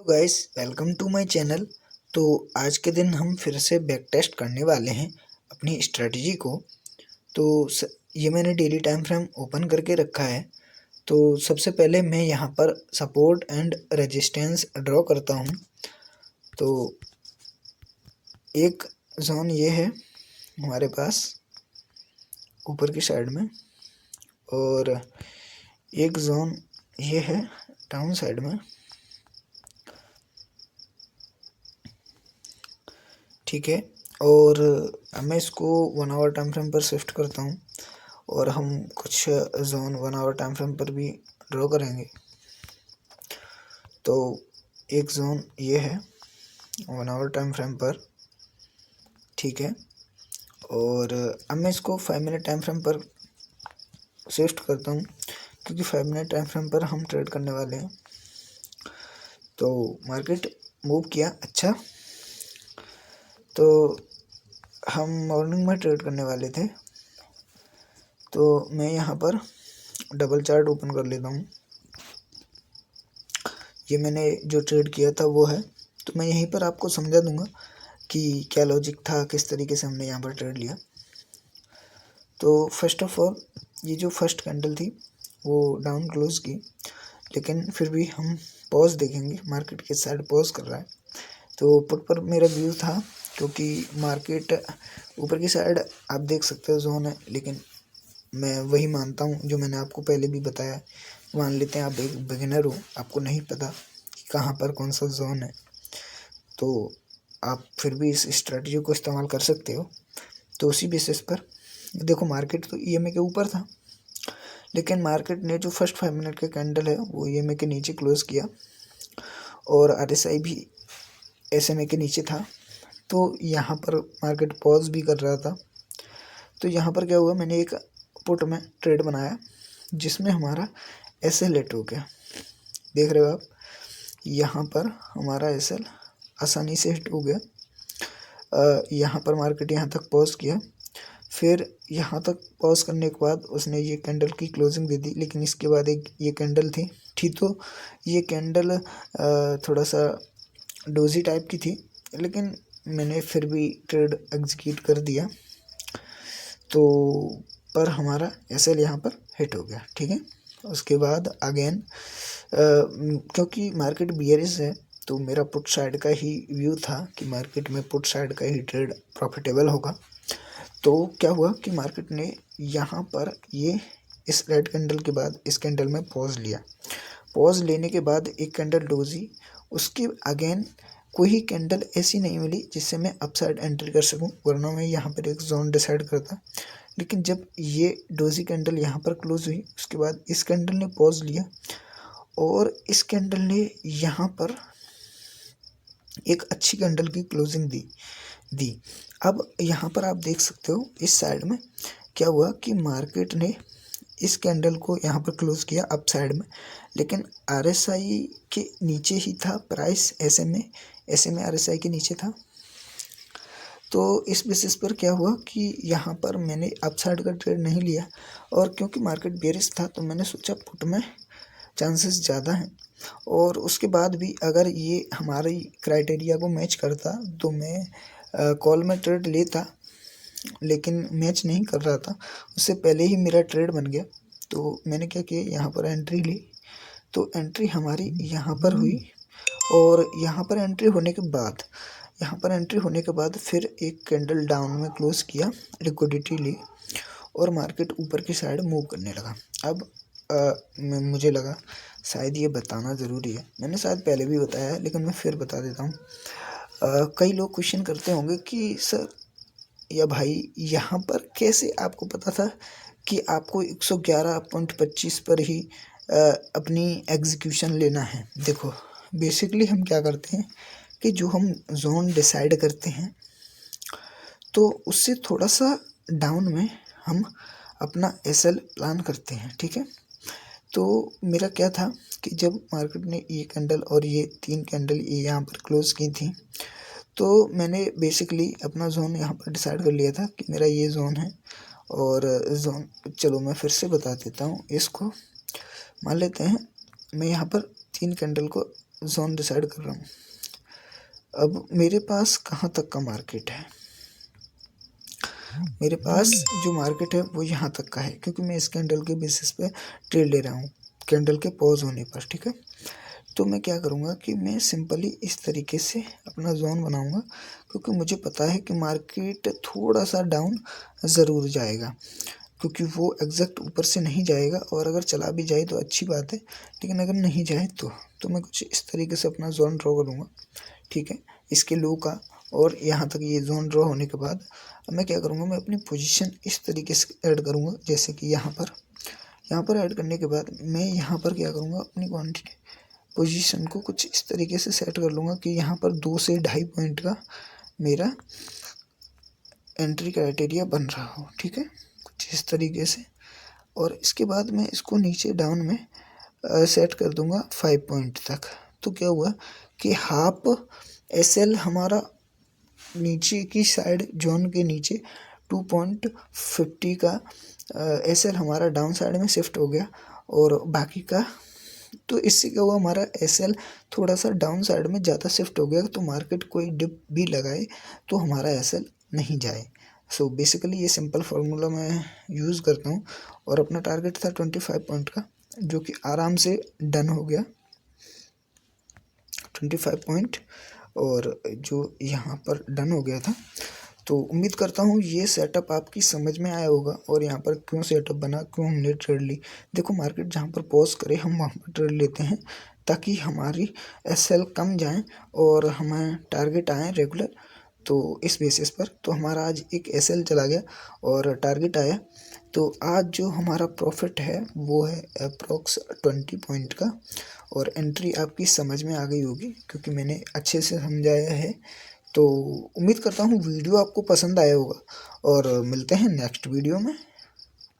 Guys, welcome to my channel. तो आज के दिन हम फिर से बैक टेस्ट करने वाले हैं अपनी स्ट्रेटजी को। तो ये मैंने डेली टाइम फ्रेम ओपन करके रखा है। तो सबसे पहले मैं यहाँ पर सपोर्ट एंड रेजिस्टेंस ड्रॉ करता हूँ। तो एक जोन ये है हमारे पास ऊपर की साइड में, और एक जोन ये है डाउन साइड में। ठीक है, और मैं इसको 1 आवर टाइम फ्रेम पर शिफ्ट करता हूँ और हम कुछ जोन 1 आवर टाइम फ्रेम पर भी ड्रॉ करेंगे। तो एक जोन ये है 1 आवर टाइम फ्रेम पर, ठीक है। और अब मैं इसको 5 मिनट टाइम फ्रेम पर शिफ्ट करता हूँ, क्योंकि 5 मिनट टाइम फ्रेम पर हम ट्रेड करने वाले हैं। तो मार्केट मूव किया अच्छा। तो हम मॉर्निंग में ट्रेड करने वाले थे, तो मैं यहाँ पर डबल चार्ट ओपन कर लेता हूँ। ये मैंने जो ट्रेड किया था वो है, तो मैं यहीं पर आपको समझा दूंगा कि क्या लॉजिक था, किस तरीके से हमने यहाँ पर ट्रेड लिया। तो फर्स्ट ऑफ ऑल, ये जो फर्स्ट कैंडल थी वो डाउन क्लोज की, लेकिन फिर भी हम पॉज देखेंगे, मार्केट के साइड पॉज कर रहा है। तो पुट पर मेरा व्यू था, क्योंकि मार्केट ऊपर की साइड आप देख सकते हो जोन है, लेकिन मैं वही मानता हूँ जो मैंने आपको पहले भी बताया। मान लेते हैं आप एक बिगिनर हो, आपको नहीं पता कि कहाँ पर कौन सा जोन है, तो आप फिर भी इस स्ट्रेटजी को इस्तेमाल कर सकते हो। तो उसी बेसिस पर देखो, मार्केट तो ईएमए के ऊपर था, लेकिन मार्केट ने जो फर्स्ट 5 मिनट का कैंडल है वो ईएमए के नीचे क्लोज किया, और आरएसआई भी एसएमए के नीचे था। तो यहाँ पर मार्केट पॉज भी कर रहा था। तो यहाँ पर क्या हुआ, मैंने एक पुट में ट्रेड बनाया जिसमें हमारा एसएल हिट हो गया। देख रहे हो आप, यहाँ पर हमारा एसएल आसानी से हिट हो गया। यहाँ पर मार्केट यहाँ तक पॉज किया, फिर यहाँ तक पॉज करने के बाद उसने ये कैंडल की क्लोजिंग दे दी, लेकिन इसके बाद एक ये कैंडल थी, ठीक। तो ये कैंडल थोड़ा सा डोजी टाइप की थी, लेकिन मैंने फिर भी ट्रेड एग्जीक्यूट कर दिया। तो पर हमारा एसएल यहाँ पर हिट हो गया, ठीक है। उसके बाद अगेन क्योंकि मार्केट बियरिश है, तो मेरा पुट साइड का ही व्यू था कि मार्केट में पुट साइड का ही ट्रेड प्रॉफिटेबल होगा। तो क्या हुआ कि मार्केट ने यहाँ पर ये इस रेड कैंडल के बाद इस कैंडल में पॉज लिया। पॉज लेने के बाद एक कैंडल डोजी, उसके अगेन कोई कैंडल ऐसी नहीं मिली जिससे मैं अपसाइड एंट्री कर सकूं, वरना मैं यहाँ पर एक जोन डिसाइड करता। लेकिन जब ये डोजी कैंडल यहाँ पर क्लोज हुई, उसके बाद इस कैंडल ने पॉज लिया और इस कैंडल ने यहाँ पर एक अच्छी कैंडल की क्लोजिंग दी। अब यहाँ पर आप देख सकते हो इस साइड में क्या हुआ कि मार्केट ने इस कैंडल को यहाँ पर क्लोज किया अप साइड में, लेकिन आरएसआई के नीचे ही था प्राइस। एसएमए आरएसआई के नीचे था। तो इस बेसिस पर क्या हुआ कि यहाँ पर मैंने अप साइड का ट्रेड नहीं लिया, और क्योंकि मार्केट बेरिश था तो मैंने सोचा पुट में चांसेस ज़्यादा हैं। और उसके बाद भी अगर ये हमारी क्राइटेरिया को मैच करता तो मैं कॉल में ट्रेड लेता, लेकिन मैच नहीं कर रहा था, उससे पहले ही मेरा ट्रेड बन गया। तो मैंने क्या किया, यहाँ पर एंट्री ली। तो एंट्री हमारी यहाँ पर हुई, और यहाँ पर एंट्री होने के बाद फिर एक कैंडल डाउन में क्लोज किया, लिक्विडिटी ली, और मार्केट ऊपर की साइड मूव करने लगा। अब मुझे लगा शायद ये बताना ज़रूरी है, मैंने शायद पहले भी बताया है, लेकिन मैं फिर बता देता हूँ। कई लोग क्वेश्चन करते होंगे कि सर या भाई, यहाँ पर कैसे आपको पता था कि आपको 111.25 पर ही अपनी एग्जीक्यूशन लेना है। देखो, बेसिकली हम क्या करते हैं कि जो हम जोन डिसाइड करते हैं, तो उससे थोड़ा सा डाउन में हम अपना एसएल प्लान करते हैं, ठीक है। तो मेरा क्या था कि जब मार्केट ने ये कैंडल और ये 3 कैंडल ये यहाँ पर क्लोज की थी, तो मैंने बेसिकली अपना जोन यहाँ पर डिसाइड कर लिया था कि मेरा ये जोन है। और जोन, चलो मैं फिर से बता देता हूँ इसको। मान लेते हैं मैं यहाँ पर 3 कैंडल को जोन डिसाइड कर रहा हूँ। अब मेरे पास कहाँ तक का मार्केट है, मेरे पास जो मार्केट है वो यहाँ तक का है, क्योंकि मैं इस कैंडल के बेसिस पे ट्रेड ले रहा हूँ, कैंडल के पॉज होने पर, ठीक है। तो मैं क्या करूँगा कि मैं सिंपली इस तरीके से अपना जोन बनाऊँगा, क्योंकि मुझे पता है कि मार्केट थोड़ा सा डाउन ज़रूर जाएगा, क्योंकि वो एग्जैक्ट ऊपर से नहीं जाएगा, और अगर चला भी जाए तो अच्छी बात है, लेकिन अगर नहीं जाए तो मैं कुछ इस तरीके से अपना जोन ड्रॉ करूँगा, ठीक है, इसके लो का। और यहाँ तक ये जोन ड्रॉ होने के बाद अब मैं क्या करूँगा, मैं अपनी पोजीशन इस तरीके से ऐड करूँगा, जैसे कि यहाँ पर ऐड करने के बाद मैं यहाँ पर क्या करूँगा, अपनी क्वांटिटी पोजीशन को कुछ इस तरीके से सेट कर लूँगा कि यहाँ पर 2 से 2.5 पॉइंट का मेरा एंट्री क्राइटेरिया बन रहा हो, ठीक है, कुछ इस तरीके से। और इसके बाद मैं इसको नीचे डाउन में सेट कर दूंगा 5 पॉइंट तक। तो क्या हुआ कि हाफ एसएल हमारा नीचे की साइड जोन के नीचे 2.50 का एसएल हमारा डाउन साइड में शिफ्ट हो गया, और बाकी का, तो इससे क्या हुआ, हमारा एसएल थोड़ा सा डाउन साइड में ज़्यादा शिफ्ट हो गया, तो मार्केट कोई डिप भी लगाए तो हमारा एसएल नहीं जाए। सो बेसिकली ये सिंपल फार्मूला मैं यूज़ करता हूँ, और अपना टारगेट था 25 पॉइंट का, जो कि आराम से डन हो गया 25 पॉइंट, और जो यहाँ पर डन हो गया था। तो उम्मीद करता हूँ ये सेटअप आपकी समझ में आया होगा, और यहाँ पर क्यों सेटअप बना, क्यों हमने ट्रेड ली। देखो, मार्केट जहाँ पर पॉज करे हम वहाँ पर ट्रेड लेते हैं, ताकि हमारी एसएल कम जाए और हमें टारगेट आए रेगुलर। तो इस बेसिस पर तो हमारा आज एक एसएल चला गया और टारगेट आया। तो आज जो हमारा प्रॉफिट है वो है अप्रॉक्स 20 पॉइंट का, और एंट्री आपकी समझ में आ गई होगी, क्योंकि मैंने अच्छे से समझाया है। तो उम्मीद करता हूँ वीडियो आपको पसंद आया होगा, और मिलते हैं नेक्स्ट वीडियो में।